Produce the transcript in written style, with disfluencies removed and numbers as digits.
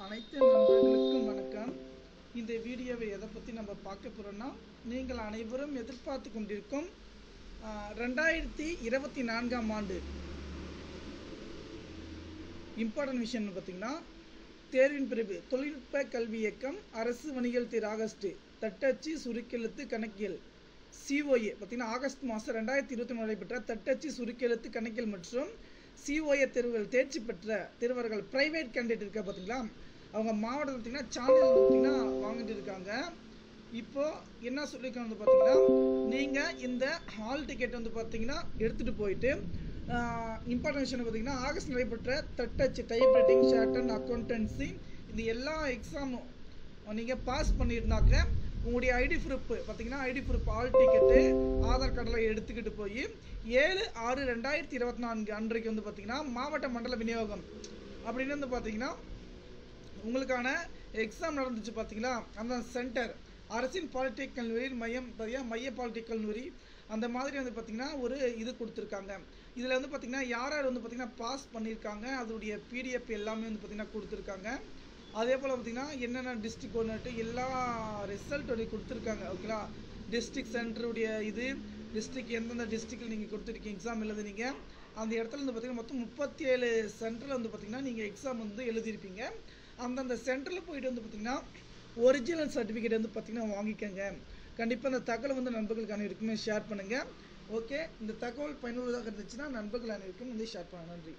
அனைத்து நண்பர்களுக்கும் வணக்கம். இந்த வீடியோவை எதை பற்றி நம்ம பார்க்க போகிறோன்னா, நீங்கள் அனைவரும் எதிர்பார்த்து கொண்டிருக்கும் 2024ஆம் ஆண்டு இம்பார்ட்டன்ட் விஷயம் பார்த்தீங்கன்னா, தேர்வின் பிரிவு தொழில்நுட்ப கல்வி இயக்கம், அரசு வணிகல் திரு ஆகஸ்ட், தட்டச்சு சுருக்கெழுத்து கணக்கியல் COA பார்த்தீங்கன்னா ஆகஸ்ட் மாதம் 2023 நடைபெற்ற தட்டச்சு சுருக்கெழுத்து கணக்கியல் மற்றும் COA தேர்வுகள் தேர்ச்சி பெற்ற தேர்வர்கள் பிரைவேட் கேண்டிடேட் இருக்கா பார்த்தீங்களா, அவங்க மாவட்டம் பார்த்தீங்கன்னா சான்றிதழ் பார்த்தீங்கன்னா வாங்கிட்டு இருக்காங்க. இப்போ என்ன சொல்லியிருக்காங்க பார்த்தீங்கன்னா, நீங்கள் இந்த ஹால் டிக்கெட் வந்து பார்த்தீங்கன்னா எடுத்துகிட்டு போயிட்டு இம்பார்ட்டன்ட் விஷயம் பார்த்தீங்கன்னா, ஆகஸ்ட் நடைபெற்ற தட்டச்சு டைப்ரைட்டிங் ஷார்ட் அண்ட் அக்கௌண்டன்சி இந்த எல்லா எக்ஸாமும் நீங்கள் பாஸ் பண்ணியிருந்தாக்க உங்களுடைய ஐடி ப்ரூஃப் பார்த்தீங்கன்னா ID proof hall ticket Aadhaar கார்டெல்லாம் எடுத்துக்கிட்டு போய் 7/6/2024 அன்றைக்கு வந்து பார்த்தீங்கன்னா மாவட்ட மண்டல விநியோகம் அப்படின்னு வந்து பார்த்தீங்கன்னா உங்களுக்கான எக்ஸாம் நடந்துச்சு பார்த்தீங்களா, அந்த சென்டர் அரசின் பாலிடெக்னிக் கல்லூரி மைய பாலிடெக்னிக் கல்லூரி அந்த மாதிரி வந்து பார்த்திங்கன்னா ஒரு இது கொடுத்துருக்காங்க. இதில் வந்து பார்த்திங்கன்னா யார் யார் வந்து பார்த்திங்கன்னா பாஸ் பண்ணியிருக்காங்க அதோடைய PDF எல்லாமே வந்து பார்த்திங்கன்னா கொடுத்துருக்காங்க. அதே போல் பார்த்திங்கன்னா என்னென்ன டிஸ்ட்ரிக் ஒன்றுட்டு எல்லா ரிசல்ட் கொடுத்துருக்காங்க. ஓகேங்களா, டிஸ்ட்ரிக் சென்டருடைய இது டிஸ்ட்ரிக் எந்தெந்த டிஸ்ட்ரிக்டில் நீங்கள் கொடுத்துருக்கீங்க எக்ஸாம் எழுதுனீங்க அந்த இடத்துல வந்து பார்த்திங்கன்னா மொத்தம் 37 சென்டரில் வந்து பார்த்திங்கன்னா நீங்கள் எக்ஸாம் வந்து எழுதியிருப்பீங்க. அந்தந்த சென்டரில் போயிட்டு வந்து பார்த்திங்கன்னா ஒரிஜினல் சர்டிஃபிகேட் வந்து பார்த்திங்கன்னா வாங்கிக்கோங்க. கண்டிப்பாக அந்த தகவல் வந்து நண்பர்களுக்கு அனைவருக்குமே ஷேர் பண்ணுங்கள். ஓகே, இந்த தகவல் பயனுள்ளதாக இருந்துச்சுன்னா நண்பர்கள் அனைவருக்கும் வந்து ஷேர் பண்ணுங்கள். நன்றி.